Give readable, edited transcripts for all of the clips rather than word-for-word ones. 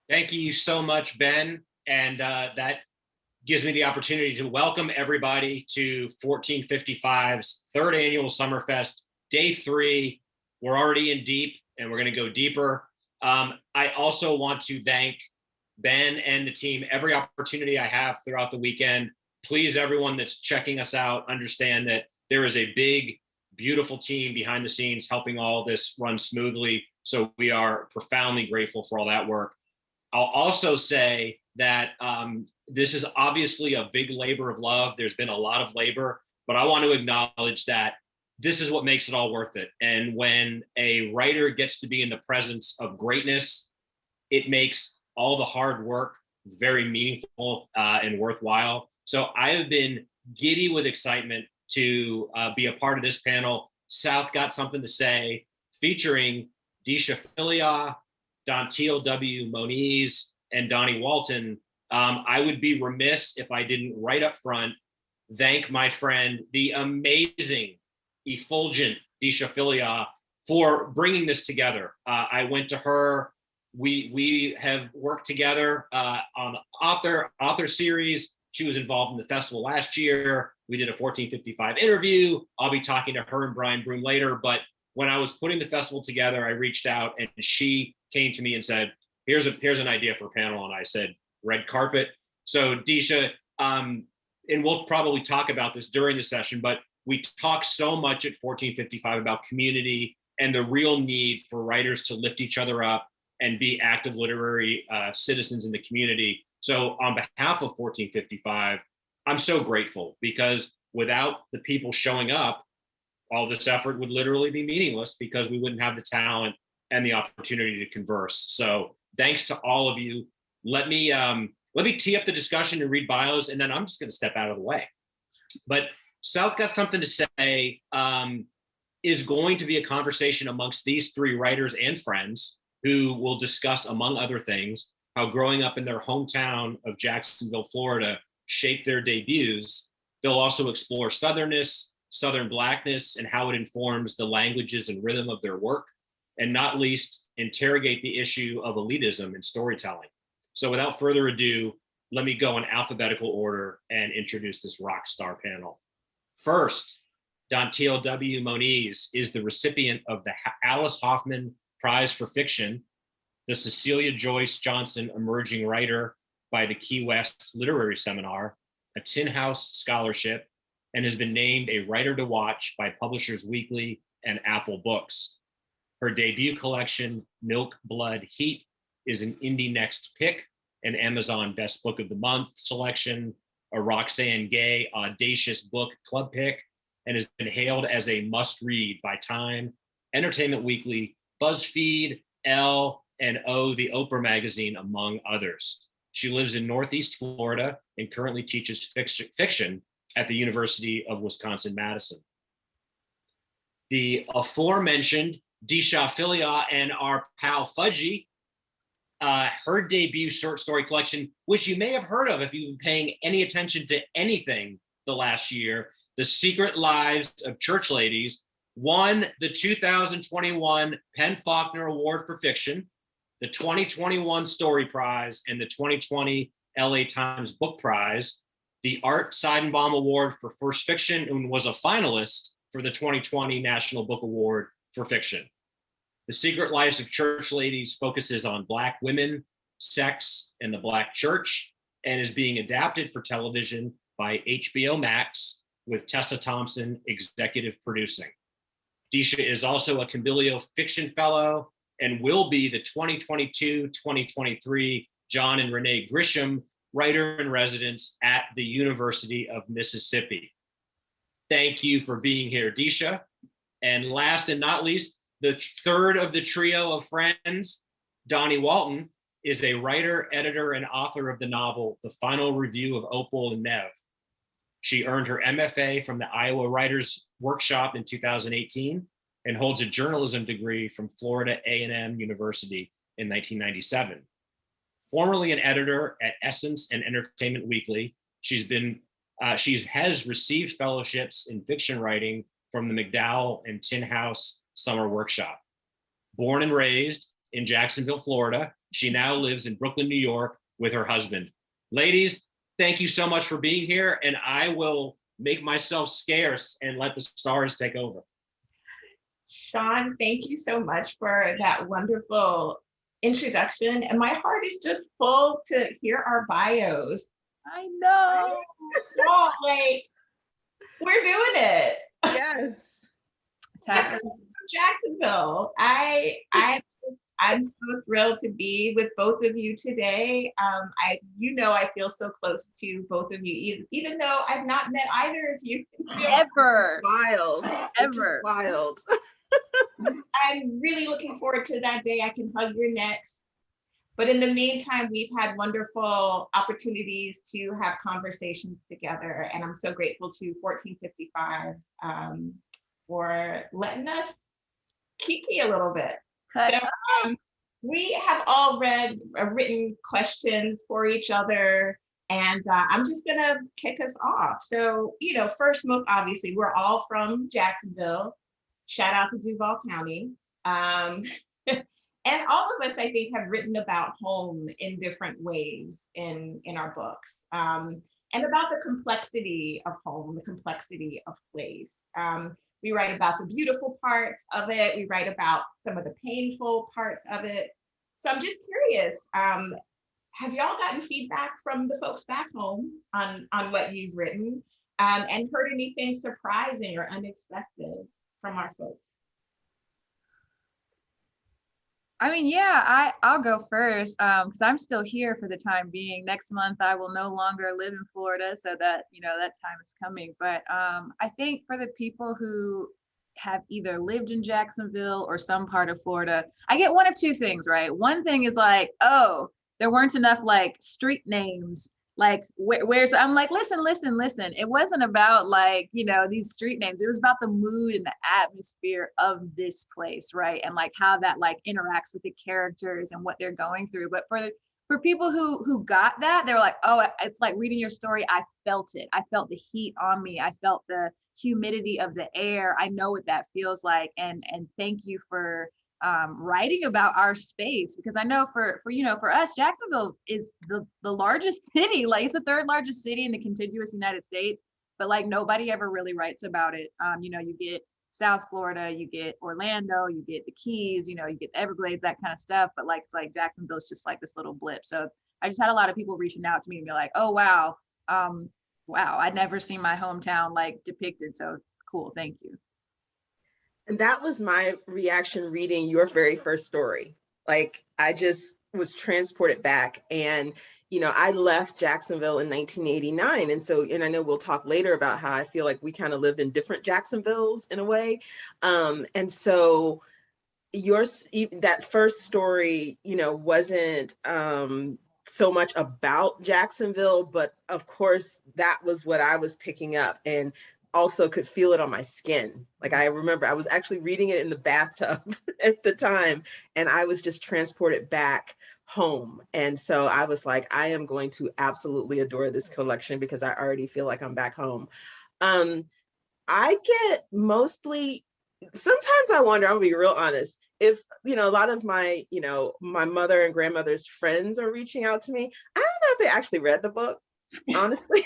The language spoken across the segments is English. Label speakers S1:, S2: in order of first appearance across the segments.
S1: Thank you so much, Ben. And that gives me the opportunity to welcome everybody to 1455's third annual Summerfest, day 3. We're already in deep and we're going to go deeper. I also want to thank Ben and the team every opportunity I have throughout the weekend. Please, everyone that's checking us out, understand that there is a big, beautiful team behind the scenes helping all this run smoothly. So we are profoundly grateful for all that work. I'll also say that this is obviously a big labor of love. There's been a lot of labor, but I want to acknowledge that this is what makes it all worth it. And when a writer gets to be in the presence of greatness, it makes all the hard work very meaningful and worthwhile. So I have been giddy with excitement to be a part of this panel. South Got Something to Say, featuring Deesha Philia, Dantiel W. Moniz, and Dawnie Walton. I would be remiss if I didn't right up front thank my friend, the amazing, effulgent Deesha Philia, for bringing this together. I went to her. We have worked together on the author series. She was involved in the festival last year. We did a 1455 interview. I'll be talking to her and Brian Broom later. But when I was putting the festival together, I reached out and she came to me and said, here's an idea for a panel. And I said, red carpet. So Deesha, and we'll probably talk about this during the session, but we talk so much at 1455 about community and the real need for writers to lift each other up and be active literary citizens in the community. So on behalf of 1455, I'm so grateful, because without the people showing up, all this effort would literally be meaningless, because we wouldn't have the talent and the opportunity to converse. So thanks to all of you. Let me tee up the discussion and read bios, and then I'm just going to step out of the way. But South Got Something to Say is going to be a conversation amongst these 3 writers and friends who will discuss, among other things, how growing up in their hometown of Jacksonville, Florida, shaped their debuts. They'll also explore Southernness, Southern Blackness, and how it informs the languages and rhythm of their work, and not least, interrogate the issue of elitism in storytelling. So without further ado, let me go in alphabetical order and introduce this rock star panel. First, Dantiel W. Moniz is the recipient of the Alice Hoffman Prize for Fiction, the Cecilia Joyce Johnson Emerging Writer by the Key West Literary Seminar, a Tin House Scholarship, and has been named a writer to watch by Publishers Weekly and Apple Books. Her debut collection, Milk, Blood, Heat, is an Indie Next pick, an Amazon Best Book of the Month selection, a Roxane Gay Audacious Book Club pick, and has been hailed as a must-read by Time, Entertainment Weekly, BuzzFeed, Elle, and the Oprah magazine, among others. She lives in Northeast Florida and currently teaches fiction at the University of Wisconsin-Madison. The aforementioned Deesha Philia and our pal Fudgy, her debut short story collection, which you may have heard of if you've been paying any attention to anything the last year, The Secret Lives of Church Ladies, won the 2021 Penn Faulkner Award for Fiction, the 2021 Story Prize, and the 2020 LA Times Book Prize, the Art Seidenbaum Award for First Fiction, and was a finalist for the 2020 National Book Award for Fiction. The Secret Lives of Church Ladies focuses on Black women, sex, and the Black church, and is being adapted for television by HBO Max, with Tessa Thompson executive producing. Deesha is also a Combilio Fiction Fellow and will be the 2022-2023 John and Renee Grisham Writer in Residence at the University of Mississippi. Thank you for being here, Deesha. And last and not least, the third of the trio of friends, Dawnie Walton, is a writer, editor, and author of the novel The Final Review of Opal and Nev. She earned her MFA from the Iowa Writers Workshop in 2018 and holds a journalism degree from Florida A&M University in 1997. Formerly an editor at Essence and Entertainment Weekly, she has received fellowships in fiction writing from the McDowell and Tin House Summer Workshop. Born and raised in Jacksonville, Florida. She now lives in Brooklyn, New York with her husband. Ladies, thank you so much for being here, and I will make myself scarce and let the stars take over.
S2: Sean, thank you so much for that wonderful introduction. And my heart is just full to hear our bios.
S3: I know.
S2: Oh, like, we're doing it.
S4: Yes.
S3: It's happening.
S2: Jacksonville. I'm so thrilled to be with both of you today. I feel so close to both of you, even though I've not met either of you.
S3: Ever.
S4: Wild.
S3: Ever.
S4: Wild.
S2: I'm really looking forward to that day I can hug your necks. But in the meantime, we've had wonderful opportunities to have conversations together. And I'm so grateful to 1455 for letting us kiki a little bit. So, we have all written questions for each other, and I'm just gonna kick us off. So, first, most obviously, we're all from Jacksonville. Shout out to Duval County. And all of us, I think, have written about home in different ways in our books, and about the complexity of home, the complexity of place. We write about the beautiful parts of it. We write about some of the painful parts of it. So I'm just curious, have y'all gotten feedback from the folks back home on what you've written, and heard anything surprising or unexpected from our folks?
S3: I mean, yeah, I'll go first because I'm still here for the time being. Next month, I will no longer live in Florida, so that, that time is coming. But I think for the people who have either lived in Jacksonville or some part of Florida, I get one of two things, right? One thing is like, oh, there weren't enough like street names. Like where's I'm like, listen. It wasn't about like, these street names. It was about the mood and the atmosphere of this place, right? And like how that like interacts with the characters and what they're going through. But for people who got that, they were like, oh, it's like reading your story. I felt it. I felt the heat on me. I felt the humidity of the air. I know what that feels like. And thank you for writing about our space, because I know for us, Jacksonville is the largest city. Like, it's the third largest city in the contiguous United States, but like nobody ever really writes about it. You get South Florida, you get Orlando, you get the Keys, you get the Everglades, that kind of stuff. But like, it's like Jacksonville's just like this little blip. So I just had a lot of people reaching out to me and be like, oh, wow, I'd never seen my hometown like depicted. So cool, thank you.
S4: And that was my reaction reading your very first story. Like, I just was transported back. And, I left Jacksonville in 1989. And I know we'll talk later about how I feel like we kind of lived in different Jacksonvilles in a way. And so that first story, wasn't so much about Jacksonville, but of course, that was what I was picking up. And also could feel it on my skin. Like, I remember I was actually reading it in the bathtub at the time, and I was just transported back home. And so I was like, I am going to absolutely adore this collection because I already feel like I'm back home. I get mostly, sometimes I wonder, I'm gonna be real honest, if, a lot of my, my mother and grandmother's friends are reaching out to me. I don't know if they actually read the book, honestly.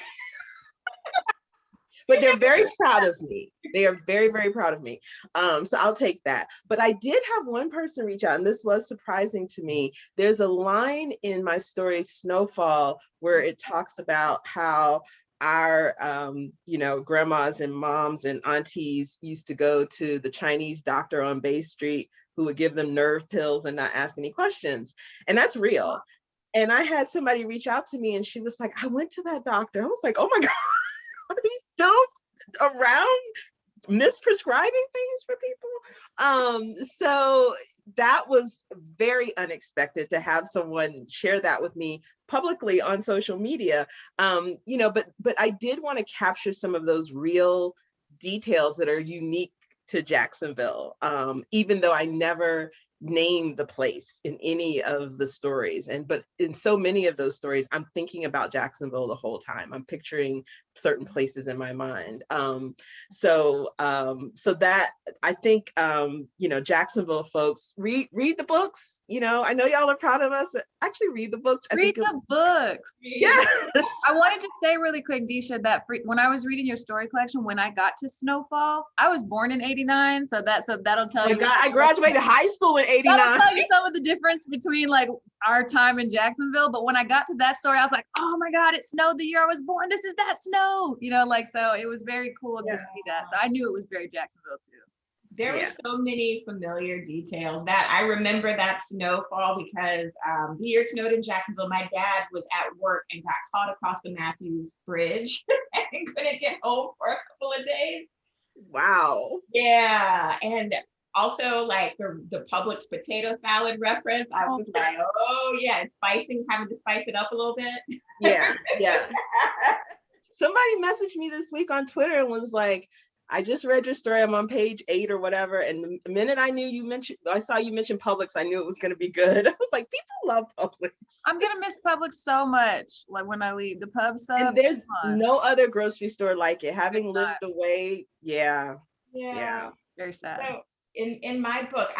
S4: But they're very proud of me. They are very, very proud of me. So I'll take that. But I did have one person reach out, and this was surprising to me. There's a line in my story, Snowfall, where it talks about how our, grandmas and moms and aunties used to go to the Chinese doctor on Bay Street who would give them nerve pills and not ask any questions. And that's real. And I had somebody reach out to me and she was like, I went to that doctor. I was like, oh my God. Are we still around misprescribing things for people? So that was very unexpected to have someone share that with me publicly on social media. But I did want to capture some of those real details that are unique to Jacksonville, even though I never name the place in any of the stories. But in so many of those stories, I'm thinking about Jacksonville the whole time. I'm picturing certain places in my mind. So that, I think, Jacksonville folks, read the books. I know y'all are proud of us, but actually read the books.
S3: Read the books.
S4: Yes.
S3: I wanted to say really quick, Deesha, that when I was reading your story collection, when I got to Snowfall, I was born in '89, so that'll tell
S4: Oh my
S3: you.
S4: God, I graduated high school in '89.
S3: That'll tell you some of the difference between like our time in Jacksonville. But when I got to that story, I was like, oh my God, it snowed the year I was born. This is that snow, so it was very cool to see that. So I knew it was very Jacksonville too.
S2: There were so many familiar details that I remember that snowfall because the year it snowed in Jacksonville, my dad was at work and got caught across the Matthews Bridge and couldn't get home for a couple of days.
S4: Wow.
S2: Yeah, and also like the Publix potato salad reference, I was like, oh yeah, it's having to spice it up a little bit.
S4: Yeah. Somebody messaged me this week on Twitter and was like, I just read your story. I'm on page 8 or whatever. And the minute I saw you mention Publix, I knew it was going to be good. I was like, people love Publix.
S3: I'm going to miss Publix so much. Like when I leave the pub sub.
S4: And there's no other grocery store like it. Having lived
S3: not.
S4: away. Yeah.
S3: Very sad.
S2: So in my book,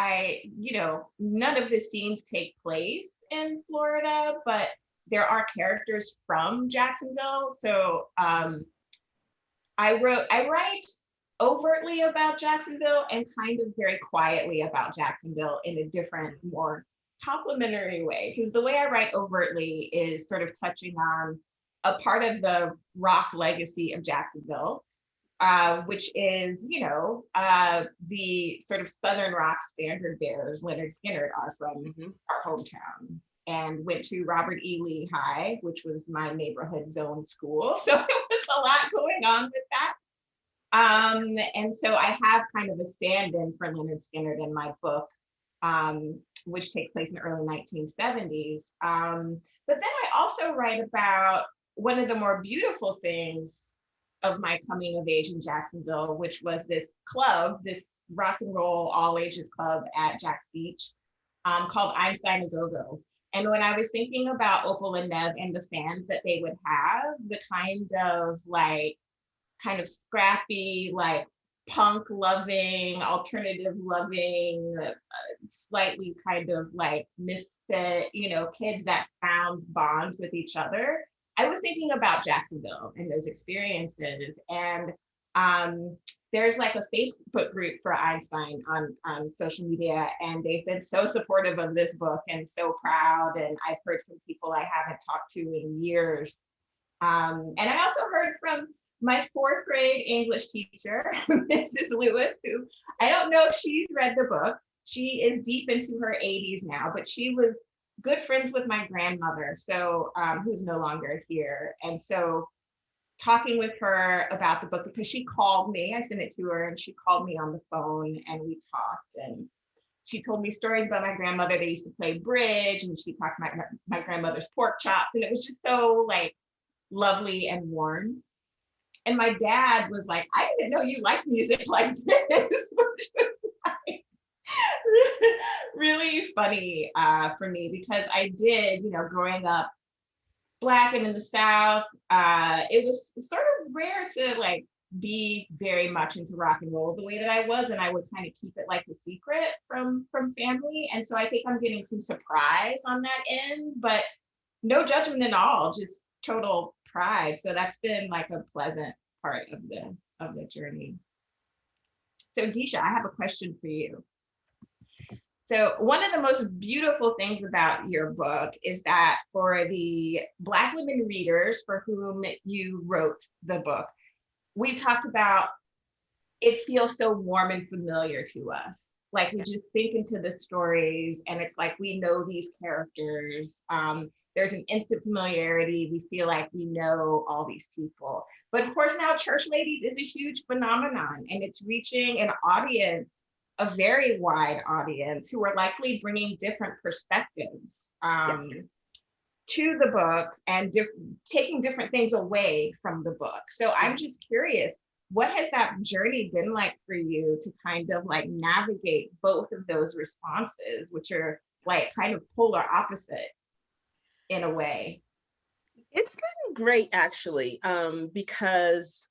S2: none of the scenes take place in Florida, but there are characters from Jacksonville. So I write overtly about Jacksonville and kind of very quietly about Jacksonville in a different, more complimentary way. Because the way I write overtly is sort of touching on a part of the rock legacy of Jacksonville, which is, the sort of Southern rock standard bearers, Leonard Skinner, are from our hometown, and went to Robert E. Lee High, which was my neighborhood zone school. So it was a lot going on with that. And so I have kind of a stand-in for Leonard Skinner in my book, which takes place in the early 1970s. But then I also write about one of the more beautiful things of my coming of age in Jacksonville, which was this club, this rock and roll all ages club at Jack's Beach, called Einstein A Go-Go. And when I was thinking about Opal and Nev and the fans that they would have, the kind of scrappy, like punk loving, alternative loving, slightly kind of like misfit, kids that found bonds with each other. I was thinking about Jacksonville and those experiences. And there's like a Facebook group for Einstein on social media, and they've been so supportive of this book and so proud. And I've heard from people I haven't talked to in years. And I also heard from my 4th grade English teacher, Mrs. Lewis, who I don't know if she's read the book. She is deep into her 80s now, but she was good friends with my grandmother, so who's no longer here. And so talking with her about the book, because she called me, I sent it to her, and she called me on the phone and we talked, and she told me stories about my grandmother. They used to play bridge, and she talked about my grandmother's pork chops, and it was just so like lovely and warm. And my dad was like, I didn't know you liked music like this, which was like really funny for me, because I did, growing up Black and in the South, it was sort of rare to like be very much into rock and roll the way that I was, and I would kind of keep it like a secret from family. And so I think I'm getting some surprise on that end, but no judgment at all, just total pride. So that's been like a pleasant part of the journey. So Deesha, I have a question for you. So one of the most beautiful things about your book is that for the Black women readers for whom you wrote the book, we've talked about it feels so warm and familiar to us. Like we just sink into the stories and it's like we know these characters. There's an instant familiarity. We feel like we know all these people. But of course now Church Ladies is a huge phenomenon, and it's reaching an audience, a very wide audience, who are likely bringing different perspectives to the book and taking different things away from the book. So I'm just curious, what has that journey been like for you to kind of like navigate both of those responses, which are like kind of polar opposite in a way?
S4: It's been great, actually, because,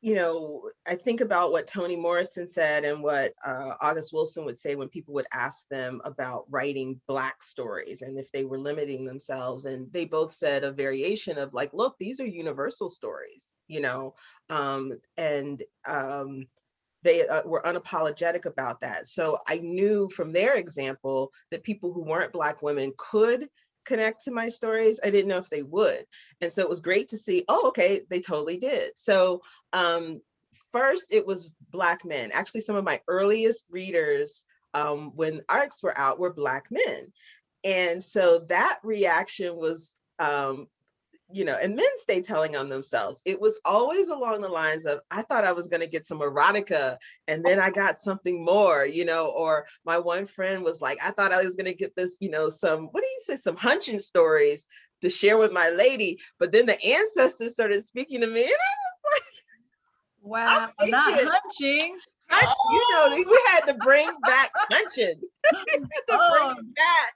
S4: you know, I think about what Toni Morrison said and what August Wilson would say when people would ask them about writing Black stories and if they were limiting themselves. And they both said a variation of like, look, these are universal stories, you know, and they were unapologetic about that. So I knew from their example that people who weren't Black women could connect to my stories. I didn't know if they would. And so it was great to see, oh, okay, they totally did. So first it was Black men. Actually, some of my earliest readers when ARCs were out were Black men. And so that reaction was, you know, and men stay telling on themselves. It was always along the lines of, I thought I was going to get some erotica and then I got something more, you know, or my one friend was like, I thought I was going to get this, you know, some, what do you say, some hunching stories to share with my lady. But then the ancestors started speaking to me and I was like,
S3: wow, not hunching.
S4: You know, we had to bring back hunching. We had to bring it back.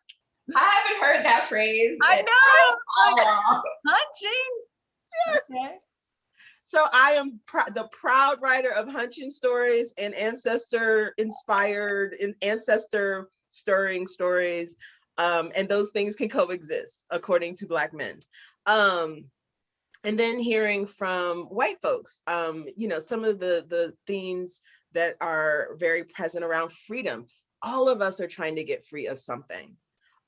S2: I haven't heard that phrase.
S3: I know.
S2: Oh.
S3: Hunching.
S2: Okay.
S4: So I am the proud writer of hunching stories and ancestor inspired and ancestor stirring stories. And those things can coexist according to Black men. And then hearing from white folks, you know, some of the themes that are very present around freedom. All of us are trying to get free of something.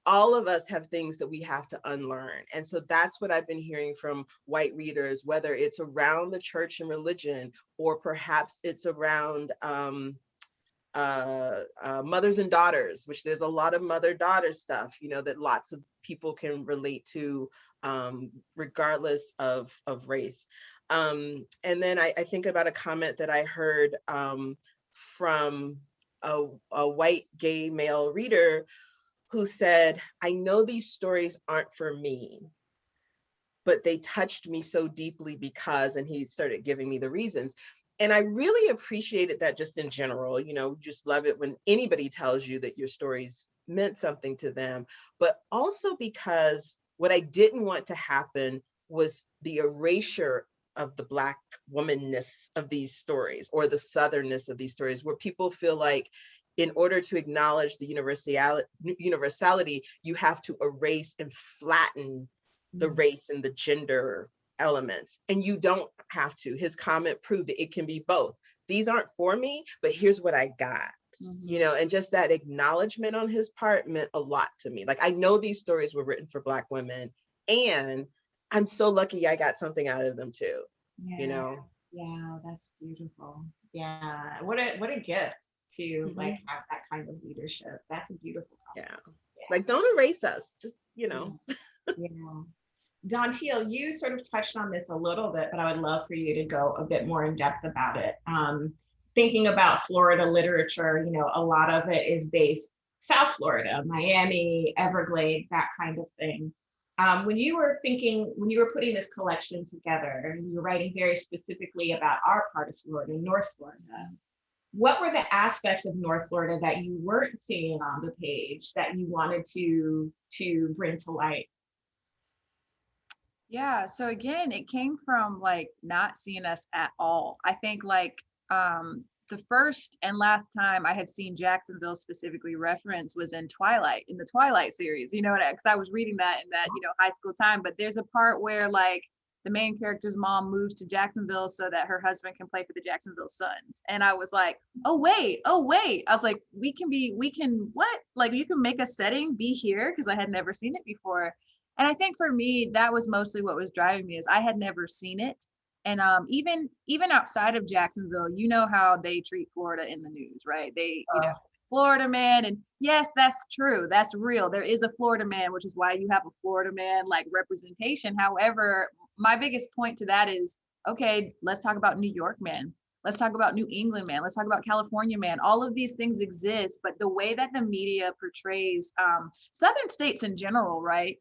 S4: All of us have things that we have to unlearn. And so that's what I've been hearing from white readers, whether it's around the church and religion, or perhaps it's around mothers and daughters, which there's a lot of mother-daughter stuff, you know, that lots of people can relate to, regardless of race. And then I think about a comment that I heard from a white gay male reader who said, I know these stories aren't for me, but they touched me so deeply because, and he started giving me the reasons. And I really appreciated that just in general, you know, just love it when anybody tells you that your stories meant something to them, but also because what I didn't want to happen was the erasure of the Black womanness of these stories or the Southernness of these stories, where people feel like in order to acknowledge the universality, you have to erase and flatten the race and the gender elements. And you don't have to. His comment proved it can be both. These aren't for me, but here's what I got. You know, and just that acknowledgement on his part meant a lot to me. Like, I know these stories were written for Black women, and I'm so lucky I got something out of them too, you know?
S2: Yeah, that's beautiful. Yeah, what a gift to like have that kind of leadership. That's a beautiful
S4: yeah. Like, don't erase us, just, you know.
S2: Yeah. Dantiel, you sort of touched on this a little bit, but I would love for you to go a bit more in depth about it. Thinking about Florida literature, you know, a lot of it is based South Florida, Miami, Everglades, that kind of thing. When you were putting this collection together, and you were writing very specifically about our part of Florida, North Florida, what were the aspects of North Florida that you weren't seeing on the page that you wanted to bring to light?
S3: Yeah, so again, it came from like not seeing us at all. I think like the first and last time I had seen Jacksonville specifically referenced was in the Twilight series, you know, because I was reading that in that, you know, high school time. But there's a part where like the main character's mom moves to Jacksonville so that her husband can play for the Jacksonville Suns. And I was like, oh wait. I was like, what? Like, you can make a setting be here, because I had never seen it before. And I think for me, that was mostly what was driving me, is I had never seen it. And even outside of Jacksonville, you know how they treat Florida in the news, right? They, you know, Florida man. And yes, that's true. That's real. There is a Florida man, which is why you have a Florida man like representation. However, my biggest point to that is, okay, let's talk about New York man. Let's talk about New England man. Let's talk about California man. All of these things exist, but the way that the media portrays Southern states in general, right?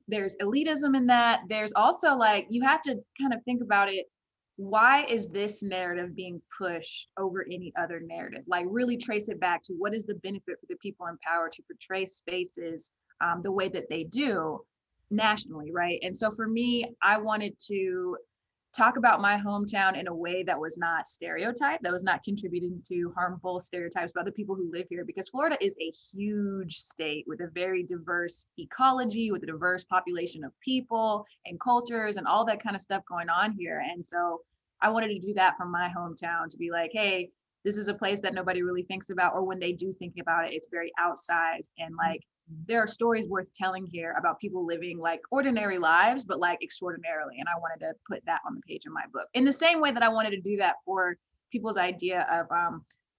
S3: There's elitism in that. There's also like, you have to kind of think about it. Why is this narrative being pushed over any other narrative? Like, really trace it back to what is the benefit for the people in power to portray spaces the way that they do. nationally, right? And so for me, I wanted to talk about my hometown in a way that was not stereotyped, that was not contributing to harmful stereotypes about the people who live here, because Florida is a huge state with a very diverse ecology, with a diverse population of people and cultures and all that kind of stuff going on here. And so I wanted to do that from my hometown, to be like, hey, this is a place that nobody really thinks about, or when they do think about it, it's very outsized, and like there are stories worth telling here about people living like ordinary lives, but like extraordinarily. And I wanted to put that on the page in my book, in the same way that I wanted to do that for people's idea of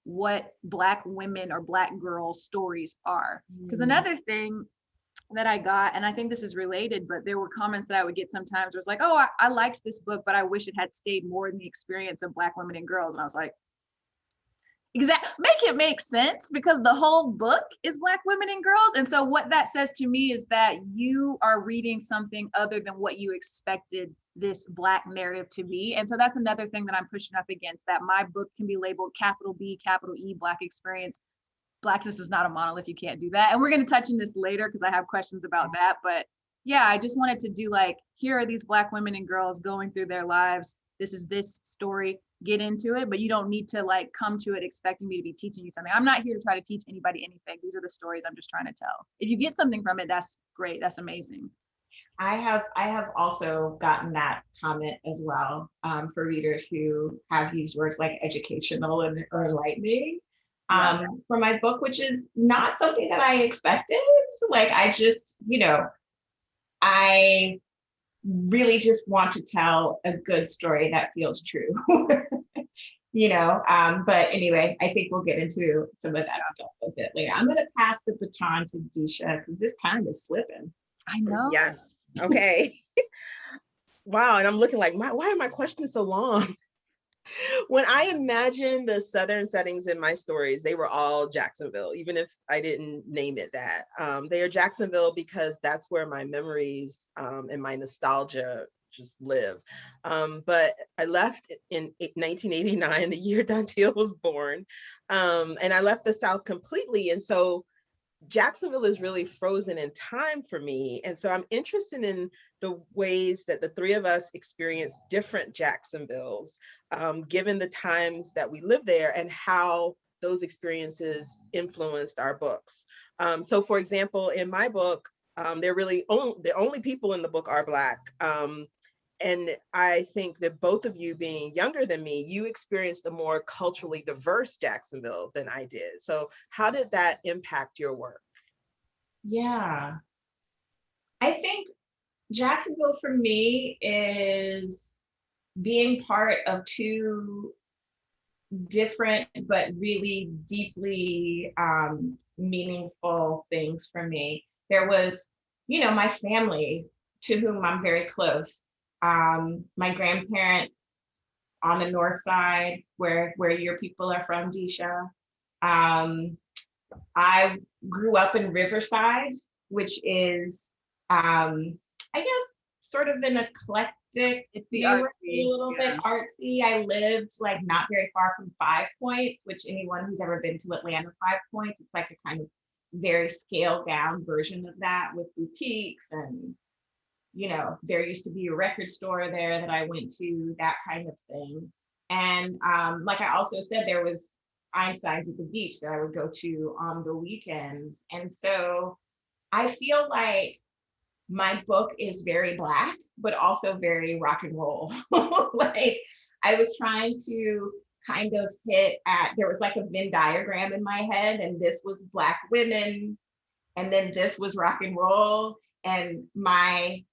S3: what Black women or Black girls stories are. Because another thing that I got, and I think this is related, but there were comments that I would get sometimes was like, oh, I liked this book, but I wish it had stayed more in the experience of Black women and girls. And I was like, make it make sense, because the whole book is Black women and girls. And so what that says to me is that you are reading something other than what you expected this Black narrative to be. And so that's another thing that I'm pushing up against, that my book can be labeled capital B, capital E, Black experience. Blackness is not a monolith. You can't do that. And we're going to touch on this later because I have questions about that. But yeah, I just wanted to do like, here are these Black women and girls going through their lives. This is this story, get into it, but you don't need to like come to it expecting me to be teaching you something. I'm not here to try to teach anybody anything. These are the stories I'm just trying to tell. If you get something from it, that's great. That's amazing.
S2: I have also gotten that comment as well, for readers who have used words like educational or enlightening for my book, which is not something that I expected. Like I just, I really just want to tell a good story that feels true. But anyway, I think we'll get into some of that stuff a bit later. I'm going to pass the baton to Deesha because this time is slipping.
S3: I know.
S4: Yes. Okay. Wow. And I'm looking like, why are my questions so long? When I imagine the Southern settings in my stories, they were all Jacksonville, even if I didn't name it that. They are Jacksonville because that's where my memories and my nostalgia just live. But I left in 1989, the year Dantiel was born, and I left the South completely. And so Jacksonville is really frozen in time for me. And so I'm interested in the ways that the three of us experience different Jacksonvilles, given the times that we live there and how those experiences influenced our books. So for example, in my book, the only people in the book are Black. And I think that both of you being younger than me, you experienced a more culturally diverse Jacksonville than I did. So how did that impact your work?
S2: Yeah, I think Jacksonville for me is being part of two different but really deeply meaningful things for me. There was, my family, to whom I'm very close. My grandparents on the north side, where your people are from, Deesha. I grew up in Riverside, which is, I guess, sort of an eclectic.
S3: It's the
S2: artsy,
S3: artsy,
S2: a little bit artsy. I lived like not very far from Five Points, which anyone who's ever been to Atlanta, Five Points, it's like a kind of very scaled down version of that with boutiques and there used to be a record store there that I went to, that kind of thing. And like I also said, there was Einstein's at the beach that I would go to on the weekends. And so I feel like my book is very Black, but also very rock and roll. Like I was trying to kind of there was like a Venn diagram in my head, and this was Black women, and then this was rock and roll. And my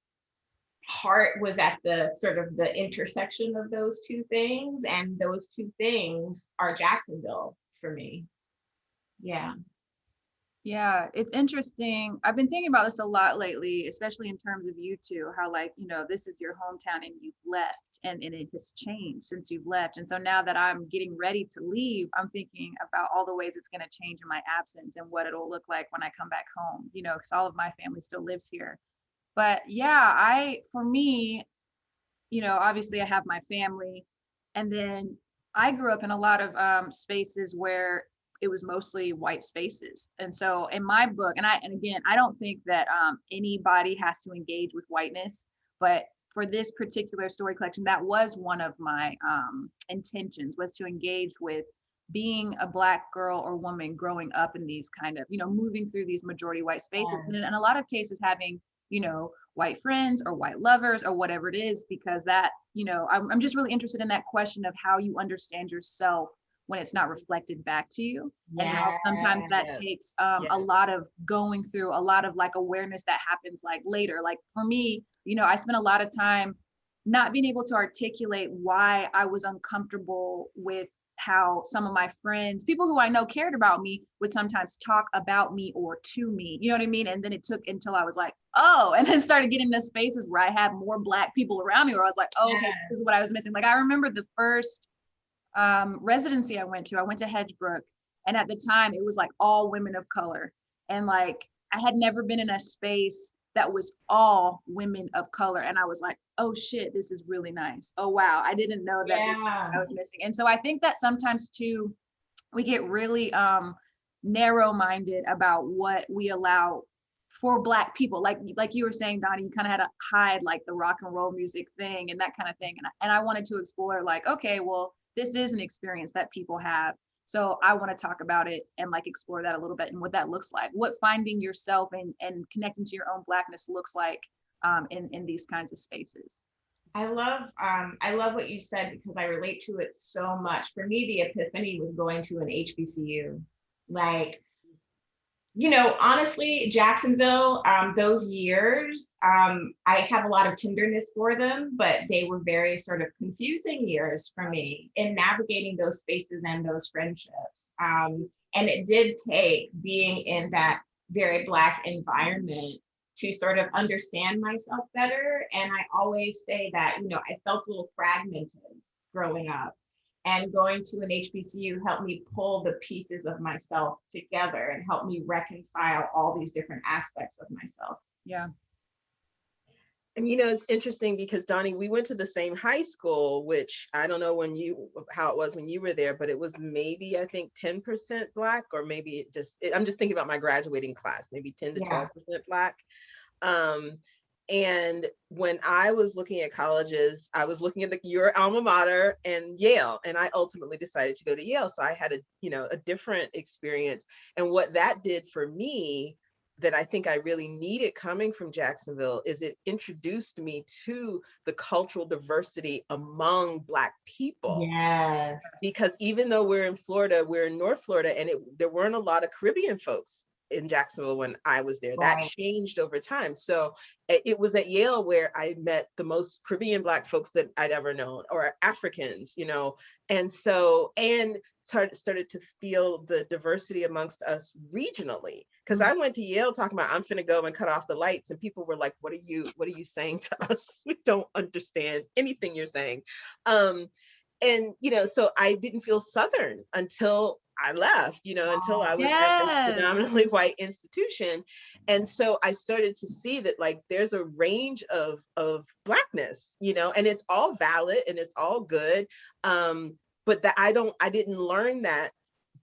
S2: heart was at the sort of the intersection of those two things, and those two things are Jacksonville for me.
S3: Yeah, it's interesting. I've been thinking about this a lot lately, especially in terms of you two, how like, this is your hometown and you've left, and it has changed since you've left. And so now that I'm getting ready to leave, I'm thinking about all the ways it's going to change in my absence and what it'll look like when I come back home, because all of my family still lives here. But yeah, for me, obviously I have my family, and then I grew up in a lot of spaces where it was mostly white spaces. And so in my book, and again, I don't think that anybody has to engage with whiteness, but for this particular story collection, that was one of my intentions, was to engage with being a Black girl or woman growing up in these kind of, moving through these majority white spaces. And in a lot of cases having, white friends or white lovers or whatever it is, because that, I'm just really interested in that question of how you understand yourself when it's not reflected back to you, and how sometimes that takes a lot of going through, a lot of like awareness that happens like later. Like for me, I spent a lot of time not being able to articulate why I was uncomfortable with how some of my friends, people who I know cared about me, would sometimes talk about me or to me, you know what I mean? And then it took until I was like, oh, and then started getting into spaces where I had more Black people around me, where I was like, oh, okay, this is what I was missing. Like I remember the first residency I went to Hedgebrook, and at the time it was like all women of color, and like I had never been in a space that was all women of color, and I was like, oh shit, this is really nice. Oh wow, I didn't know that I was missing. And so I think that sometimes too we get really narrow-minded about what we allow for Black people, like you were saying, Dawnie, you kind of had to hide like the rock and roll music thing and that kind of thing, and I wanted to explore like, okay, well, this is an experience that people have. So I want to talk about it and like explore that a little bit and what that looks like, what finding yourself and connecting to your own Blackness looks like in these kinds of spaces.
S2: I love what you said, because I relate to it so much. For me, the epiphany was going to an HBCU. Like, honestly, Jacksonville, those years, I have a lot of tenderness for them, but they were very sort of confusing years for me in navigating those spaces and those friendships. And it did take being in that very Black environment to sort of understand myself better. And I always say that, I felt a little fragmented growing up. And going to an HBCU helped me pull the pieces of myself together and help me reconcile all these different aspects of myself.
S3: Yeah.
S4: And it's interesting because Dawnie, we went to the same high school, which I don't know how it was when you were there, but it was maybe, I think 10% Black, or maybe I'm just thinking about my graduating class, maybe 10 to 12% Black. And when I was looking at colleges, I was looking at your alma mater and Yale, and I ultimately decided to go to Yale. So I had a different experience. And what that did for me, that I think I really needed coming from Jacksonville, is it introduced me to the cultural diversity among Black people.
S2: Yes.
S4: Because even though we're in Florida, we're in North Florida, and there weren't a lot of Caribbean folks in Jacksonville when I was there. That changed over time. So it was at Yale where I met the most Caribbean Black folks that I'd ever known, or Africans, and started to feel the diversity amongst us regionally. Because I went to Yale talking about, I'm finna go and cut off the lights, and people were like, what are you saying to us? We don't understand anything you're saying. And so I didn't feel Southern until I left, until I was at this predominantly white institution. And so I started to see that like there's a range of Blackness, and it's all valid and it's all good. But that I didn't learn that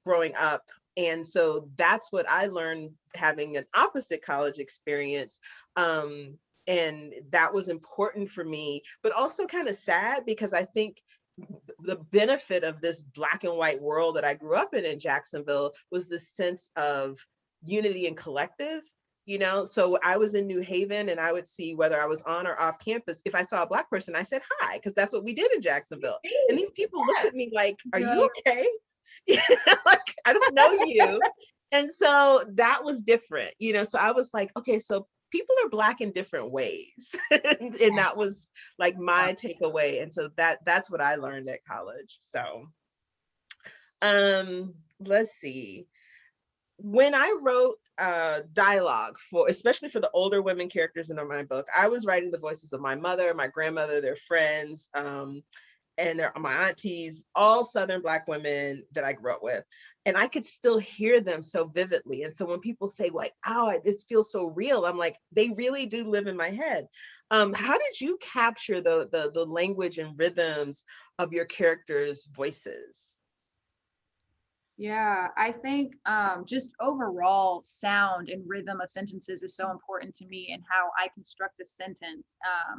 S4: growing up. And so that's what I learned having an opposite college experience. And that was important for me, but also kind of sad, because I think the benefit of this Black and white world that I grew up in Jacksonville was the sense of unity and collective, so I was in New Haven, and I would see, whether I was on or off campus, if I saw a Black person, I said hi, because that's what we did in Jacksonville. And these people looked at me like, are you okay? Like, I don't know you. And so that was different, so I was like, okay, so people are Black in different ways. And that was like my takeaway. And so that's what I learned at college. So let's see. When I wrote dialogue, especially for the older women characters in my book, I was writing the voices of my mother, my grandmother, their friends, and my aunties, all Southern Black women that I grew up with. And I could still hear them so vividly. And so when people say like, oh, this feels so real, I'm like, they really do live in my head. How did you capture the language and rhythms of your characters' voices?
S3: Yeah, I think just overall sound and rhythm of sentences is so important to me and how I construct a sentence.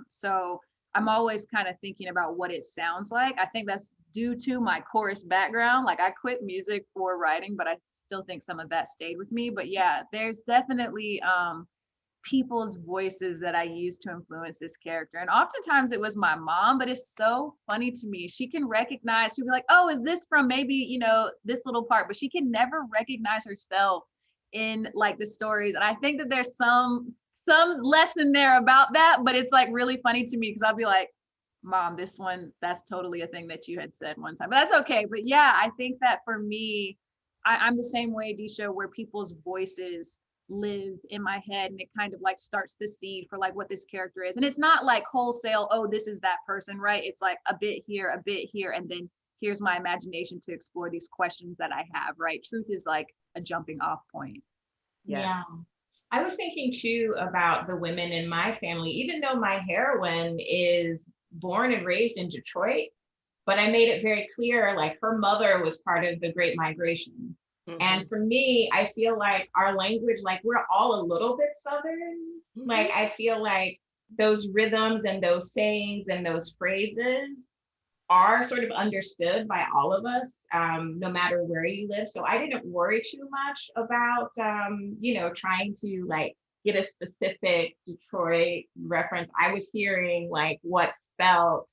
S3: So I'm always kind of thinking about what it sounds like. I think that's due to my chorus background. Like I quit music for writing, but I still think some of that stayed with me. But yeah, there's definitely people's voices that I use to influence this character. And oftentimes it was my mom, but it's so funny to me. She can recognize, she'll be like, oh, is this from maybe, this little part, but she can never recognize herself in like the stories. And I think that there's some lesson there about that, but it's like really funny to me because I'll be like, Mom, this one, that's totally a thing that you had said one time, but that's okay. But yeah, I think that for me, I'm the same way, Deesha, where people's voices live in my head and it kind of like starts the seed for like what this character is. And it's not like wholesale, oh, this is that person, right? It's like a bit here, and then here's my imagination to explore these questions that I have, right? Truth is like a jumping off point.
S4: Yes.
S2: Yeah. I was thinking too about the women in my family, even though my heroine is born and raised in Detroit, but I made it very clear, like her mother was part of the Great Migration. And for me, I feel like our language, like we're all a little bit Southern. Like I feel like those rhythms and those sayings and those phrases are sort of understood by all of us, no matter where you live. So I didn't worry too much about, trying to like get a specific Detroit reference. I was hearing like what felt,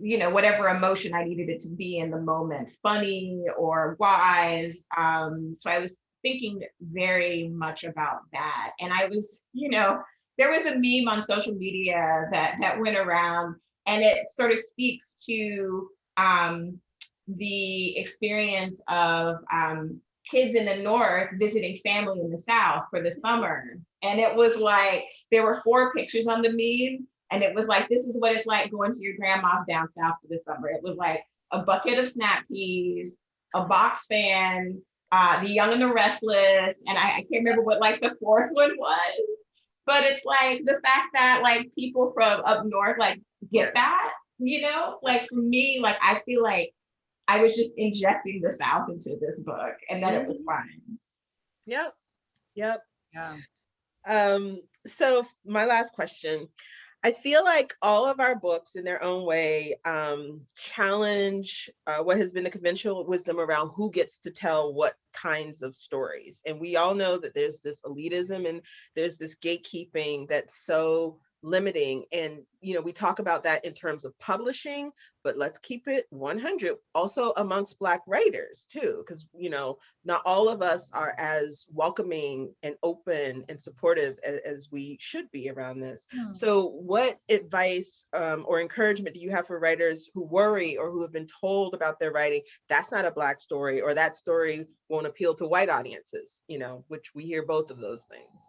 S2: whatever emotion I needed it to be in the moment, funny or wise. So I was thinking very much about that. And I was, there was a meme on social media that went around, and it sort of speaks to the experience of kids in the North visiting family in the South for the summer. And it was like, there were 4 pictures on the meme. And it was like, this is what it's like going to your grandma's down south for the summer. It was like a bucket of snap peas, a box fan, The Young and the Restless. And I can't remember what like the 4th one was. But it's like the fact that like people from up north like get that, like for me, like I feel like I was just injecting the South into this book and then it was fine.
S4: Yep.
S3: Yeah.
S4: So my last question. I feel like all of our books in their own way challenge what has been the conventional wisdom around who gets to tell what kinds of stories. And we all know that there's this elitism and there's this gatekeeping that's so limiting. And, we talk about that in terms of publishing, but let's keep it 100 also amongst Black writers too, because, not all of us are as welcoming and open and supportive as we should be around this. So what advice or encouragement do you have for writers who worry or who have been told about their writing, that's not a Black story, or that story won't appeal to white audiences, which we hear both of those things?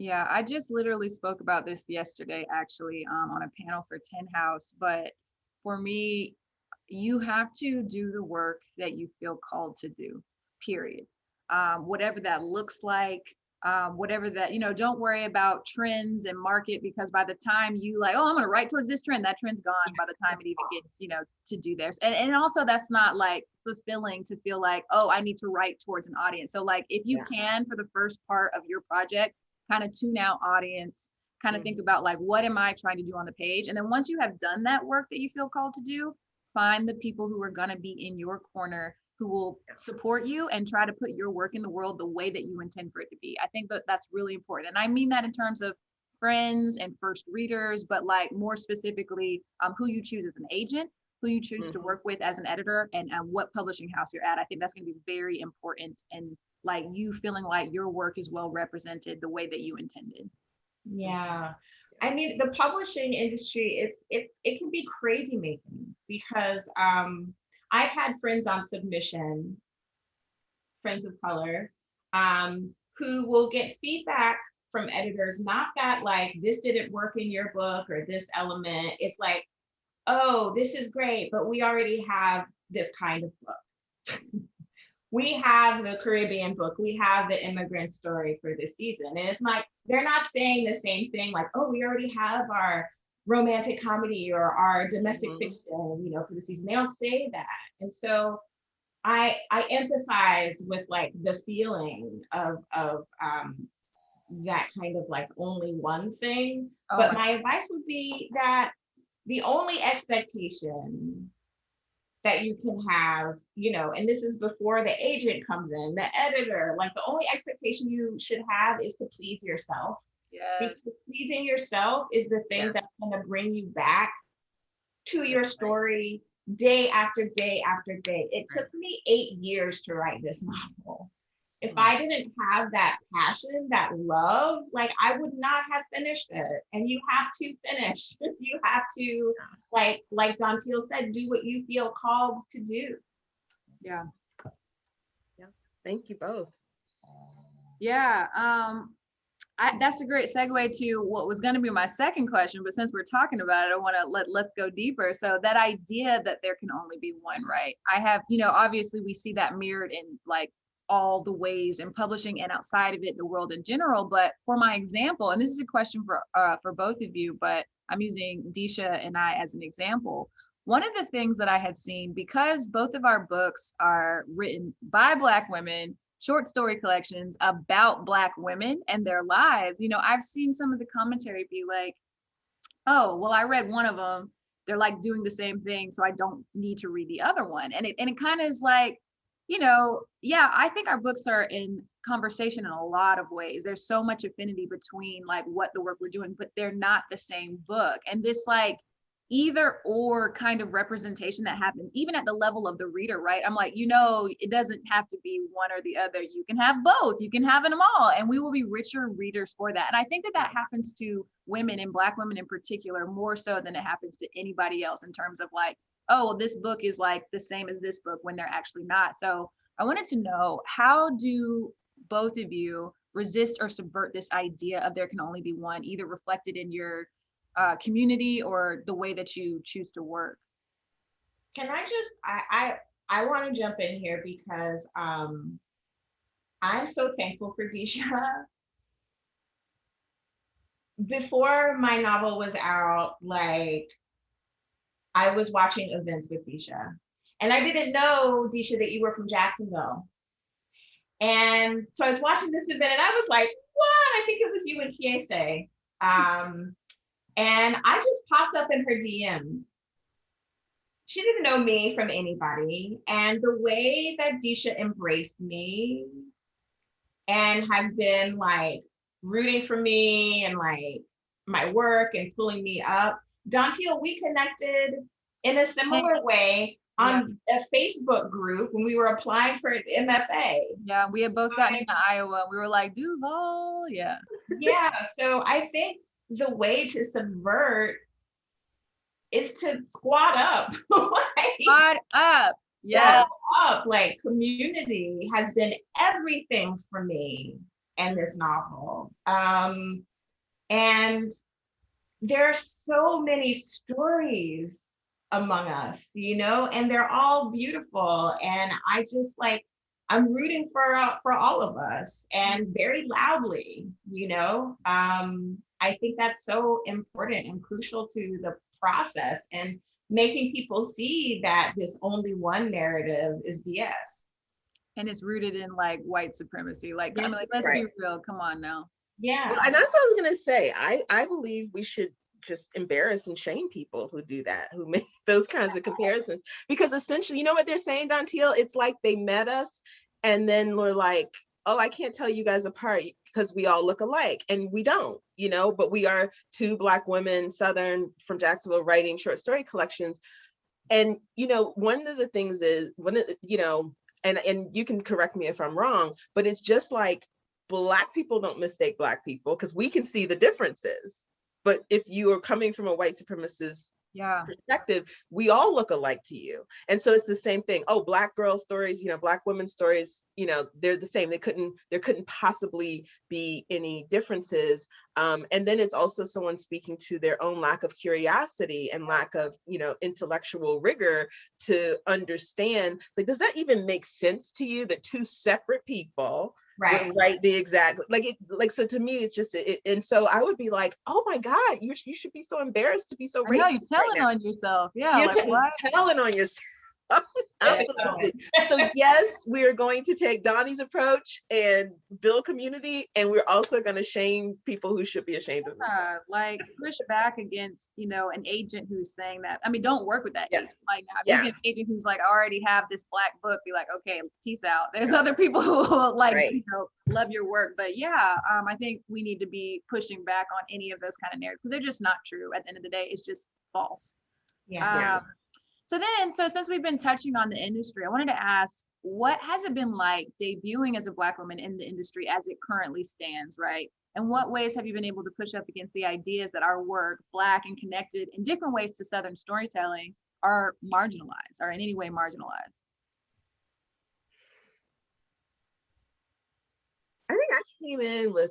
S3: Yeah, I just literally spoke about this yesterday, actually, on a panel for Tin House. But for me, you have to do the work that you feel called to do, period. Whatever that looks like, whatever that, don't worry about trends and market, because by the time you like, oh, I'm going to write towards this trend, that trend's gone by the time it even gets, to do theirs. And also that's not like fulfilling to feel like, oh, I need to write towards an audience. So like, if you can, for the first part of your project, kind of tune out audience, kind of think about like, what am I trying to do on the page? And then once you have done that work that you feel called to do, find the people who are going to be in your corner, who will support you and try to put your work in the world the way that you intend for it to be. I think that that's really important. And I mean that in terms of friends and first readers, but like more specifically, who you choose as an agent, who you choose to work with as an editor, and what publishing house you're at. I think that's going to be very important, and like you feeling like your work is well represented the way that you intended.
S2: Yeah. I mean, the publishing industry, it can be crazy making, because I've had friends on submission, friends of color, who will get feedback from editors, not that like this didn't work in your book or this element. It's like, oh, this is great, but we already have this kind of book. We have the Caribbean book, we have the immigrant story for this season. And it's like, they're not saying the same thing, like, oh, we already have our romantic comedy or our domestic
S4: Mhm.
S2: fiction, for the season. They don't say that. And so I empathize with like the feeling of that kind of like only one thing.
S3: Oh
S2: But
S3: my,
S2: my advice would be that the only expectation that you can have, and this is before the agent comes in, the editor, like the only expectation you should have is to please yourself.
S3: yes.
S2: Because pleasing yourself is the thing
S4: Yes.
S2: that's going to bring you back to your
S4: That's right.
S2: story day after day after day. It
S4: Right.
S2: took me 8 years to write this novel. If
S4: Wow.
S2: I didn't have that passion, that love, like I would not have finished it. And you have to finish. You have to, like Dantiel said, do what you feel called to do.
S3: Yeah.
S4: Thank you both.
S3: Yeah. That's a great segue to what was going to be my second question, but since we're talking about it, I want to let's go deeper. So that idea that there can only be one, right? I have, obviously we see that mirrored in like all the ways in publishing and outside of it, the world in general. But for my example, and this is a question for both of you, but I'm using Deesha and I as an example. One of the things that I had seen, because both of our books are written by Black women, short story collections about Black women and their lives, I've seen some of the commentary be like, oh, well, I read one of them. They're like doing the same thing, so I don't need to read the other one. And it kind of is like, yeah, I think our books are in conversation in a lot of ways. There's so much affinity between like what the work we're doing, but they're not the same book. And this like either or kind of representation that happens even at the level of the reader, right? I'm like, it doesn't have to be one or the other. You can have both. You can have them all, and we will be richer readers for that. And I think that happens to women, and Black women in particular, more so than it happens to anybody else in terms of like, oh, well, this book is like the same as this book when they're actually not. So I wanted to know, how do both of you resist or subvert this idea of there can only be one, either reflected in your community or the way that you choose to work?
S2: Can I just, I want to jump in here because I'm so thankful for Deesha. Before my novel was out, like I was watching events with Deesha. And I didn't know, Deesha, that you were from Jacksonville. And so I was watching this event and I was like, what? I think it was you and Kiese. And I just popped up in her DMs. She didn't know me from anybody. And the way that Deesha embraced me and has been like rooting for me and like my work and pulling me up. Dantiel, we connected in a similar way on a Facebook group when we were applying for the MFA.
S3: Yeah, we had both gotten into Iowa. We were like, Duval, yeah.
S2: Yeah, so I think the way to subvert is to squat up.
S3: Squat up. Yeah.
S2: Up. Like community has been everything for me in this novel. And there are so many stories among us, and they're all beautiful. And I just like, I'm rooting for all of us, and very loudly, I think that's so important and crucial to the process, and making people see that this only one narrative is BS.
S3: And it's rooted in like white supremacy. Like,
S2: Yeah,
S3: I mean, like, let's be real. Come on now.
S2: Yeah.
S4: Well, and that's what I was gonna say. I believe we should just embarrass and shame people who do that, who make those kinds of comparisons, because essentially, you know what they're saying, Dantiel? It's like they met us and then we're like, oh, I can't tell you guys apart because we all look alike, and we don't, but we are two Black women, Southern, from Jacksonville, writing short story collections. And one of the things is, and you can correct me if I'm wrong, but it's just like Black people don't mistake Black people because we can see the differences. But if you are coming from a white supremacist perspective, we all look alike to you. And so it's the same thing. Oh, Black girl stories, Black women stories, they're the same. There couldn't possibly be any differences. And then it's also someone speaking to their own lack of curiosity and lack of, intellectual rigor to understand, like, does that even make sense to you that two separate people
S2: Right.
S4: Right, the exact, like, so to me, it's just, and so I would be like, oh my God, you should be so embarrassed to be so
S3: I know you're
S4: racist right
S3: telling
S4: now.
S3: on yourself. Yeah,
S4: You're
S3: like what?
S4: telling on yourself. Absolutely. So yes, we are going to take Dawnie's approach and build community, and we're also going to shame people who should be ashamed of themselves.
S3: Like push back against, an agent who's saying that. I mean, don't work with that
S4: Yeah.
S3: agent. Like now, if
S4: Yeah.
S3: you get an agent who's like, I already have this black book, be like, okay, peace out. There's other people who will
S4: Right.
S3: love your work. But yeah, I think we need to be pushing back on any of those kind of narratives because they're just not true. At the end of the day, it's just false.
S2: Yeah.
S3: So since we've been touching on the industry, I wanted to ask, what has it been like debuting as a Black woman in the industry as it currently stands, right? And what ways have you been able to push up against the ideas that our work, Black and connected in different ways to Southern storytelling, are marginalized or in any way marginalized?
S4: I think I came in with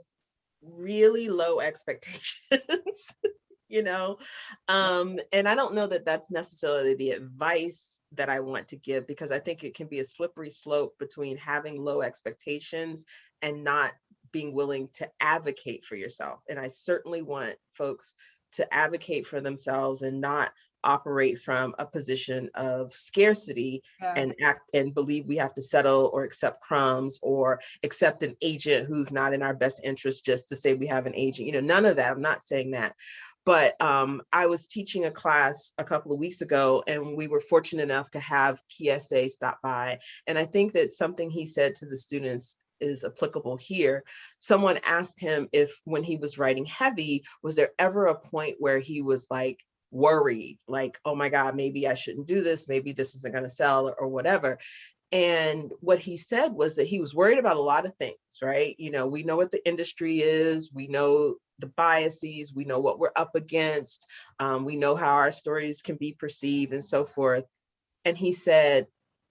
S4: really low expectations. And I don't know that that's necessarily the advice that I want to give, because I think it can be a slippery slope between having low expectations and not being willing to advocate for yourself. And I certainly want folks to advocate for themselves and not operate from a position of scarcity and act and believe we have to settle or accept crumbs or accept an agent who's not in our best interest just to say we have an agent. None of that. I'm not saying that. But I was teaching a class a couple of weeks ago, and we were fortunate enough to have Kiese stop by. And I think that something he said to the students is applicable here. Someone asked him if, when he was writing heavy, was there ever a point where he was like worried, like, oh my God, maybe I shouldn't do this, maybe this isn't going to sell or whatever. And what he said was that he was worried about a lot of things, right? We know what the industry is, we know the biases, we know what we're up against, we know how our stories can be perceived and so forth. And he said,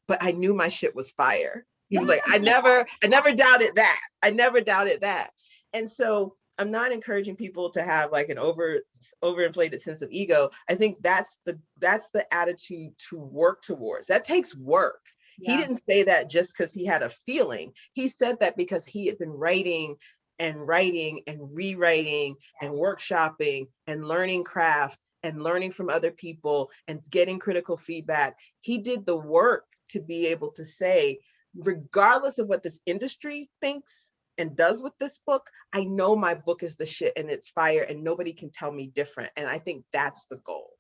S4: but I knew my shit was fire. He was like, I never doubted that. I never doubted that. And so I'm not encouraging people to have like an overinflated sense of ego. I think that's the attitude to work towards. That takes work. He didn't say that just because he had a feeling. He said that because he had been writing and rewriting and workshopping and learning craft and learning from other people and getting critical feedback. He did the work to be able to say, regardless of what this industry thinks and does with this book, I know my book is the shit and it's fire and nobody can tell me different. And I think that's the goal.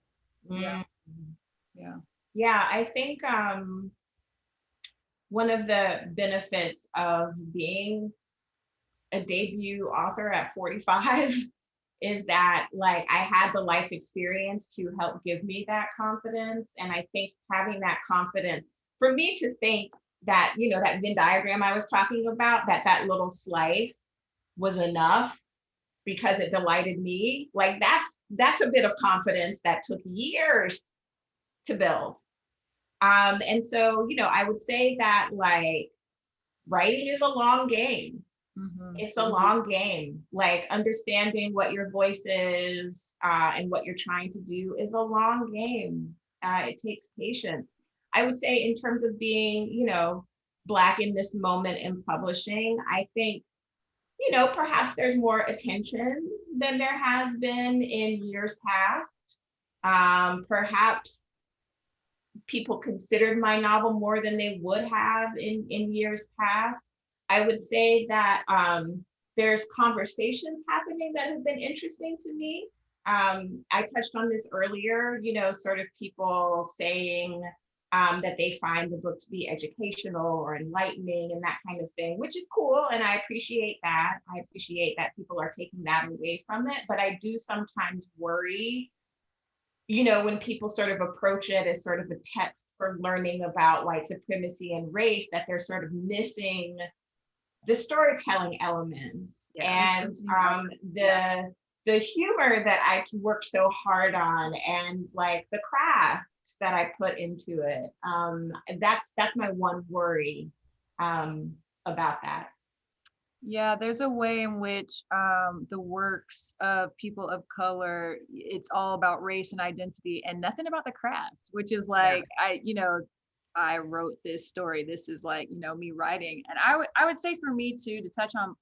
S3: Yeah.
S2: I think one of the benefits of being a debut author at 45 is that like I had the life experience to help give me that confidence. And I think having that confidence, for me to think that, that Venn diagram I was talking about, that little slice was enough because it delighted me, like that's a bit of confidence that took years to build. And so, I would say that like writing is a long game. It's a long game. Like understanding what your voice is and what you're trying to do is a long game. It takes patience. I would say in terms of being, Black in this moment in publishing, I think, perhaps there's more attention than there has been in years past. Perhaps people considered my novel more than they would have in years past. I would say that there's conversations happening that have been interesting to me. I touched on this earlier, sort of people saying that they find the book to be educational or enlightening and that kind of thing, which is cool. And I appreciate that. I appreciate that people are taking that away from it. But I do sometimes worry, when people sort of approach it as sort of a text for learning about white supremacy and race, that they're sort of missing the storytelling elements and the humor that I work so hard on and like the craft that I put into it. That's my one worry about that.
S3: Yeah, there's a way in which the works of people of color, it's all about race and identity and nothing about the craft, which is like, I wrote this story. This is like, me writing. And I would say for me too, to touch on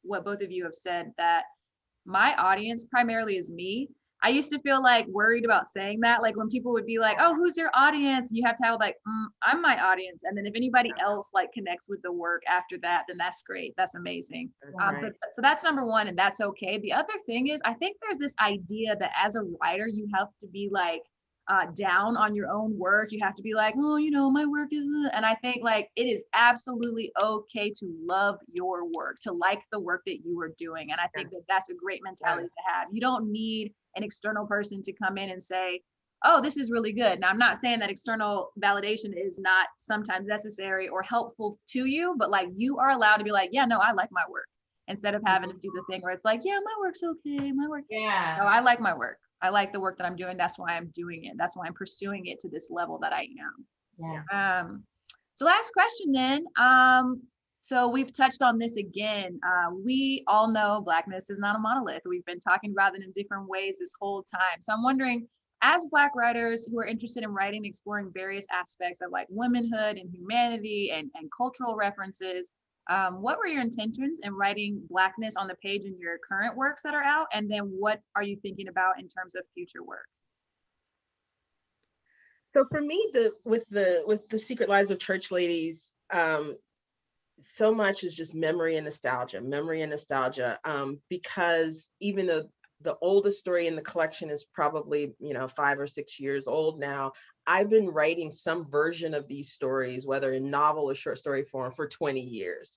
S3: what both of you have said, that my audience primarily is me. I used to feel like worried about saying that, like when people would be like, "Oh, who's your audience?" And you have to have like, "I'm my audience." And then if anybody else like connects with the work after that, then that's great. That's amazing. So that's number one, and that's okay. The other thing is, I think there's this idea that as a writer, you have to be like down on your own work. You have to be like, "Oh, my work is," and I think like it is absolutely okay to love your work, to like the work that you are doing. And I think that that's a great mentality to have. You don't need an external person to come in and say, "Oh, this is really good." Now, I'm not saying that external validation is not sometimes necessary or helpful to you, but like you are allowed to be like, "Yeah, no, I like my work," instead of having to do the thing where it's like, "Yeah, my work's okay, my work."
S2: Yeah.
S3: No, I like my work. I like the work that I'm doing. That's why I'm doing it. That's why I'm pursuing it to this level that I am.
S2: Yeah.
S3: So last question then. So we've touched on this again. We all know Blackness is not a monolith. We've been talking about it in different ways this whole time. So I'm wondering, as Black writers who are interested in writing, exploring various aspects of like womanhood and humanity and cultural references, what were your intentions in writing Blackness on the page in your current works that are out? And then what are you thinking about in terms of future work?
S4: So for me, with the Secret Lives of Church Ladies, so much is just memory and nostalgia, because even though the oldest story in the collection is probably 5 or 6 years old now, I've been writing some version of these stories, whether in novel or short story form, for 20 years.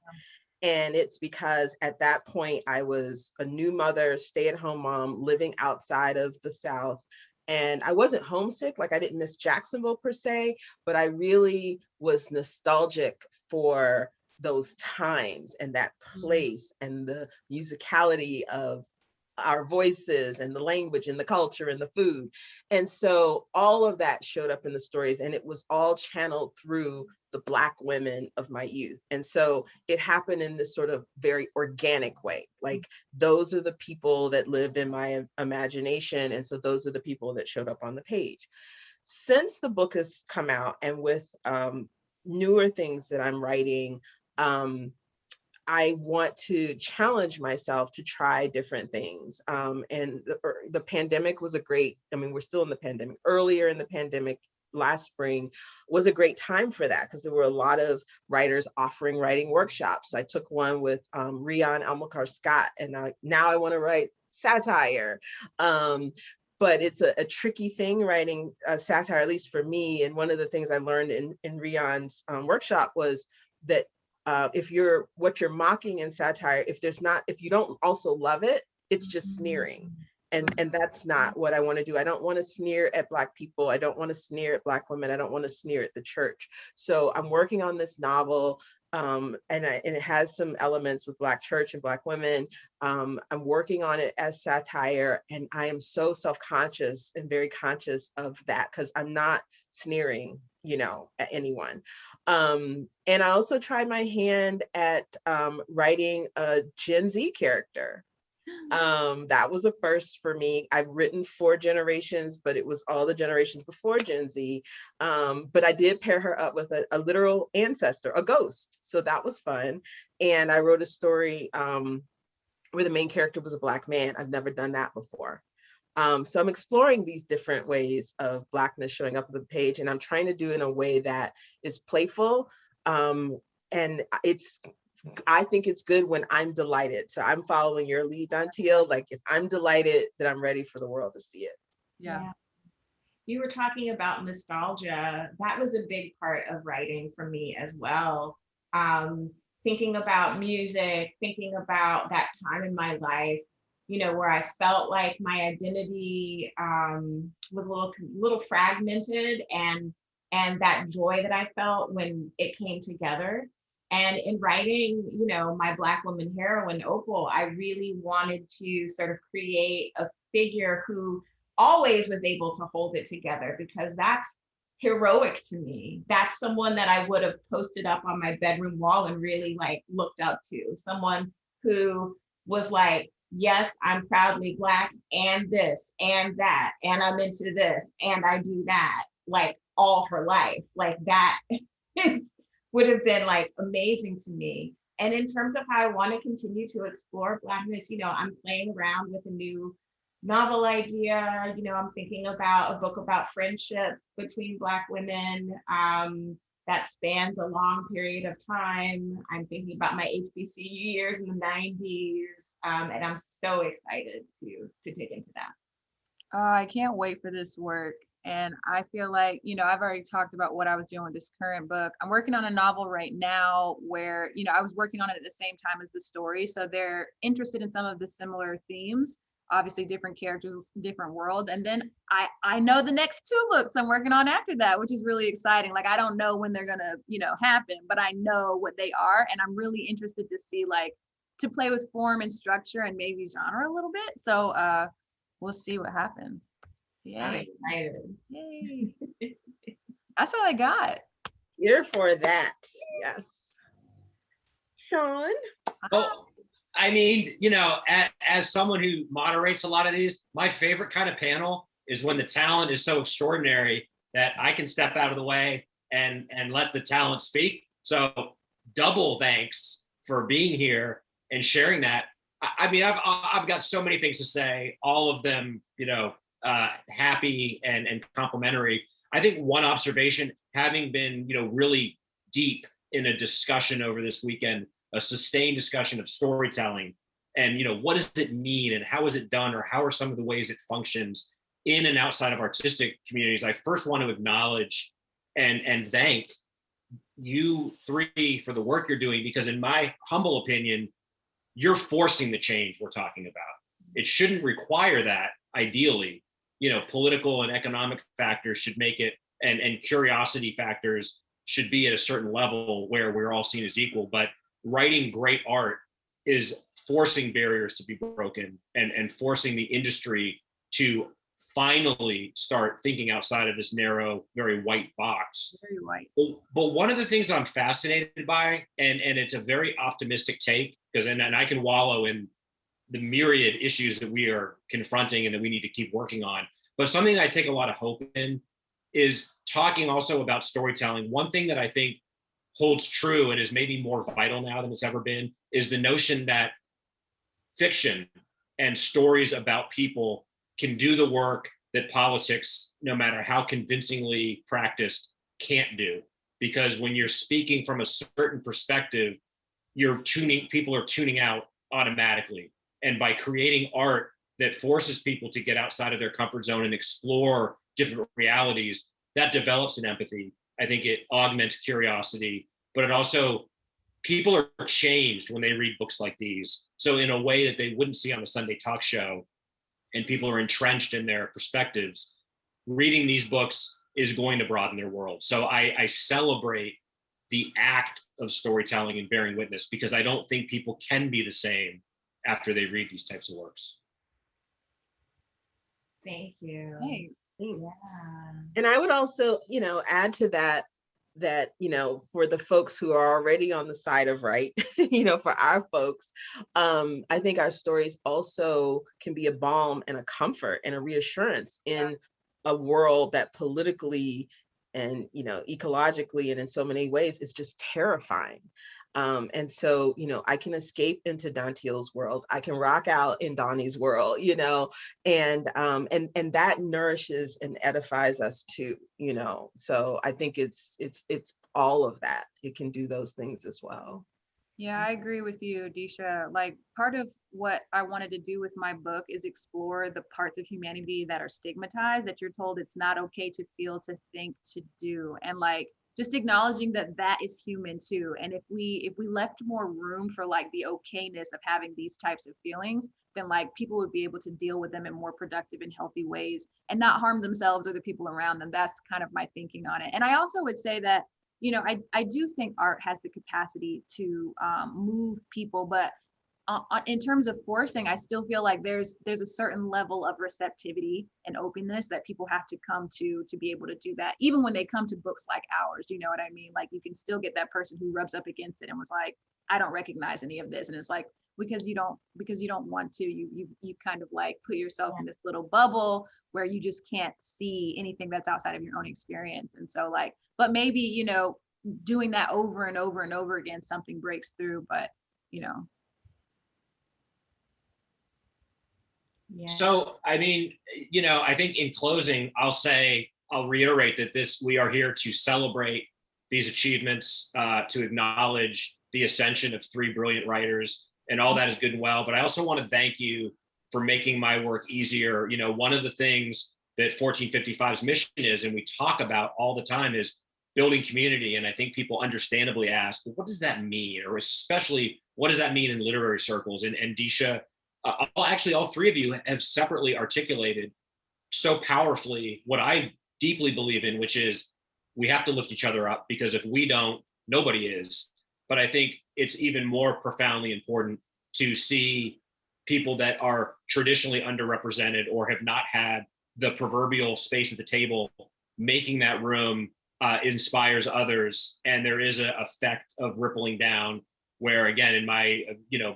S4: And it's because at that point I was a new mother, stay-at-home mom, living outside of the South. And I wasn't homesick, like I didn't miss Jacksonville per se, but I really was nostalgic for those times and that place and the musicality of our voices and the language and the culture and the food. And so all of that showed up in the stories, and it was all channeled through the Black women of my youth. And so it happened in this sort of very organic way. Like those are the people that lived in my imagination. And so those are the people that showed up on the page. Since the book has come out, and with newer things that I'm writing, I want to challenge myself to try different things. And the pandemic was we're still in the pandemic. Earlier in the pandemic, last spring, was a great time for that because there were a lot of writers offering writing workshops. So I took one with Rian Almacar Scott, and now I want to write satire. But it's a tricky thing writing satire, at least for me. And one of the things I learned in Rian's workshop was that what you're mocking in satire, if you don't also love it, it's just sneering. And that's not what I want to do. I don't want to sneer at Black people. I don't want to sneer at Black women. I don't want to sneer at the church. So I'm working on this novel, and it has some elements with Black church and Black women. I'm working on it as satire, and I am so self-conscious and very conscious of that because I'm not sneering at anyone. And I also tried my hand at writing a Gen Z character. That was a first for me. I've written 4 generations, but it was all the generations before Gen Z. But I did pair her up with a literal ancestor, a ghost. So that was fun. And I wrote a story where the main character was a Black man. I've never done that before. So I'm exploring these different ways of Blackness showing up on the page, and I'm trying to do it in a way that is playful. And I think it's good when I'm delighted. So I'm following your lead, Dantiel. Like if I'm delighted, then I'm ready for the world to see it.
S3: Yeah.
S2: You were talking about nostalgia. That was a big part of writing for me as well. Thinking about music, thinking about that time in my life, where I felt like my identity was a little fragmented, and that joy that I felt when it came together. And in writing, my Black woman heroine, Opal, I really wanted to sort of create a figure who always was able to hold it together, because that's heroic to me. That's someone that I would have posted up on my bedroom wall and really like looked up to. Someone who was like, yes, I'm proudly Black and this and that, and I'm into this and I do that. Like all her life. Like that would have been like amazing to me. And in terms of how I want to continue to explore Blackness, I'm playing around with a new novel idea. I'm thinking about a book about friendship between Black women that spans a long period of time. I'm thinking about my HBCU years in the 90s, and I'm so excited to dig into that.
S3: I can't wait for this work. And I feel like, I've already talked about what I was doing with this current book. I'm working on a novel right now where, I was working on it at the same time as the story. So they're interested in some of the similar themes, obviously different characters, different worlds. And then I know the next two books I'm working on after that, which is really exciting. Like, I don't know when they're gonna, happen, but I know what they are. And I'm really interested to see, like, to play with form and structure and maybe genre a little bit. So we'll see what happens.
S2: I'm
S3: Yay.
S2: excited.
S3: Yay. That's all I got.
S4: Here for that. Yes. Sean?
S1: Well, I mean, as someone who moderates a lot of these, my favorite kind of panel is when the talent is so extraordinary that I can step out of the way and let the talent speak. So double thanks for being here and sharing that. I mean, I've got so many things to say, all of them, happy and complimentary. I think one observation, having been, really deep in a discussion over this weekend, a sustained discussion of storytelling and, what does it mean and how is it done or how are some of the ways it functions in and outside of artistic communities. I first want to acknowledge and thank you three for the work you're doing, because in my humble opinion, you're forcing the change we're talking about. It shouldn't require that, ideally. Political and economic factors should make it, and curiosity factors should be at a certain level where we're all seen as equal. But writing great art is forcing barriers to be broken and forcing the industry to finally start thinking outside of this narrow, very white box.
S3: Very white.
S1: But one of the things that I'm fascinated by, and it's a very optimistic take, because and I can wallow in the myriad issues that we are confronting and that we need to keep working on. But something that I take a lot of hope in is talking also about storytelling. One thing that I think holds true and is maybe more vital now than it's ever been is the notion that fiction and stories about people can do the work that politics, no matter how convincingly practiced, can't do. Because when you're speaking from a certain perspective, people are tuning out automatically. And by creating art that forces people to get outside of their comfort zone and explore different realities, that develops an empathy. I think it augments curiosity, but it also, people are changed when they read books like these. So in a way that they wouldn't see on a Sunday talk show, and people are entrenched in their perspectives, reading these books is going to broaden their world. So I celebrate the act of storytelling and bearing witness, because I don't think people can be the same after they read these types of works.
S2: Thank you.
S3: Thanks.
S2: Yeah.
S4: And I would also, add to that, for the folks who are already on the side of right, for our folks, I think our stories also can be a balm and a comfort and a reassurance in a world that politically and, ecologically and in so many ways is just terrifying. And so, I can escape into Dantiel's worlds. I can rock out in Dawnie's world, and that nourishes and edifies us too, So I think it's all of that. It can do those things as well.
S3: Yeah, I agree with you, Deesha. Like, part of what I wanted to do with my book is explore the parts of humanity that are stigmatized, that you're told it's not okay to feel, to think, to do, and like just acknowledging that that is human too. And if we left more room for like the okayness of having these types of feelings, then like people would be able to deal with them in more productive and healthy ways and not harm themselves or the people around them. That's kind of my thinking on it. And I also would say that, I do think art has the capacity to move people, but in terms of forcing, I still feel like there's a certain level of receptivity and openness that people have to come to be able to do that. Even when they come to books like ours, you know what I mean? Like, you can still get that person who rubs up against it and was like, I don't recognize any of this. And it's like, because you don't want to. You kind of like put yourself in this little bubble where you just can't see anything that's outside of your own experience. And so like, but maybe, you know, doing that over and over and over again, something breaks through, but you know.
S2: Yeah.
S1: So, I mean, you know, I think in closing, I'll reiterate that we are here to celebrate these achievements, to acknowledge the ascension of three brilliant writers, and all that is good and well. But I also want to thank you for making my work easier. You know, one of the things that 1455's mission is, and we talk about all the time, is building community. And I think people understandably ask, well, what does that mean? Or especially, what does that mean in literary circles? And Deesha, actually, all three of you have separately articulated so powerfully what I deeply believe in, which is we have to lift each other up, because if we don't, nobody is. But I think it's even more profoundly important to see people that are traditionally underrepresented or have not had the proverbial space at the table, making that room inspires others. And there is an effect of rippling down where, again, in my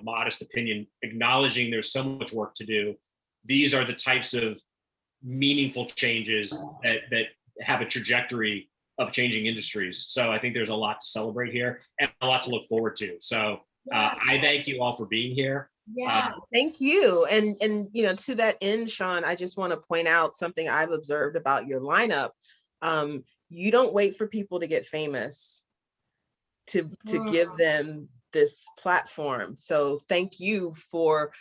S1: modest opinion, acknowledging there's so much work to do, these are the types of meaningful changes that have a trajectory of changing industries. So I think there's a lot to celebrate here and a lot to look forward to. So I thank you all for being here.
S2: Yeah.
S4: Thank you. And to that end, Sean, I just want to point out something I've observed about your lineup. You don't wait for people to get famous to give them this platform. So thank you for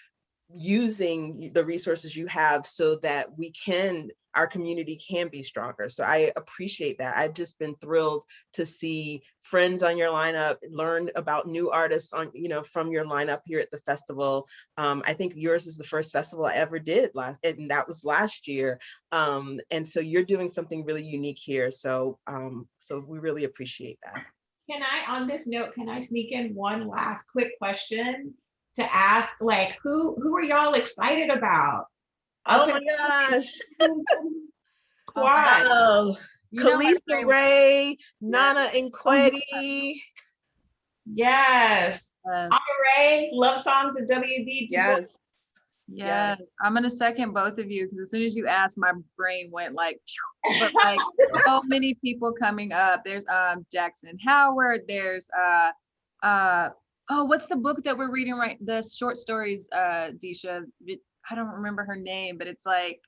S4: using the resources you have so that our community can be stronger. So I appreciate that. I've just been thrilled to see friends on your lineup, learn about new artists from your lineup here at the festival. I think yours is the first festival I ever did and that was last year. And so you're doing something really unique here. So we really appreciate that.
S2: On this note, can I sneak in one last quick question to ask, like, who are y'all excited about?
S4: Oh my gosh.
S2: Squad.
S4: Oh, Khaleesa Ray, Nana Nkweti.
S2: Yes. Ray, Love Songs of WB.
S4: Yes.
S3: Yes, I'm gonna second both of you, because as soon as you asked, my brain went like, but like so many people coming up. There's Jackson Howard. There's what's the book that we're reading right? The short stories, Deesha. I don't remember her name, but it's like,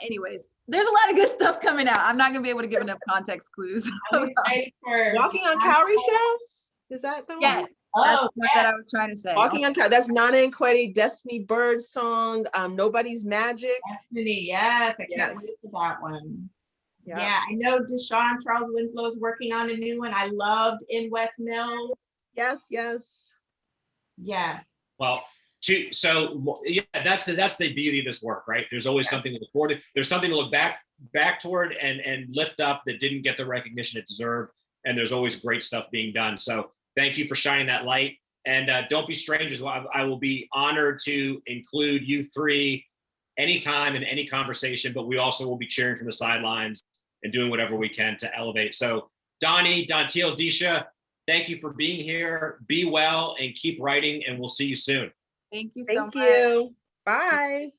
S3: anyways, there's a lot of good stuff coming out. I'm not gonna be able to give enough context clues.
S2: I'm excited for
S4: Walking on Cowrie Shells. Is that the one?
S3: Yes. That's what that I was trying to say.
S4: Walking on Cowrie. That's Nana Nkweti, Destiny Bird song. Nobody's Magic.
S2: Destiny. Yes, I can't wait for that one. Yeah, I know Deshaun Charles Winslow's working on a new one. I loved In West Mill.
S4: Yes.
S1: Well, that's the beauty of this work, right? There's always something to look forward to. There's something to look back toward and lift up that didn't get the recognition it deserved. And there's always great stuff being done. So thank you for shining that light. And don't be strangers. I will be honored to include you three anytime in any conversation, but we also will be cheering from the sidelines and doing whatever we can to elevate. So Dawnie, Dantiel, Deesha, thank you for being here. Be well and keep writing, and we'll see you soon.
S3: Thank you so much.
S4: Thank you. Bye.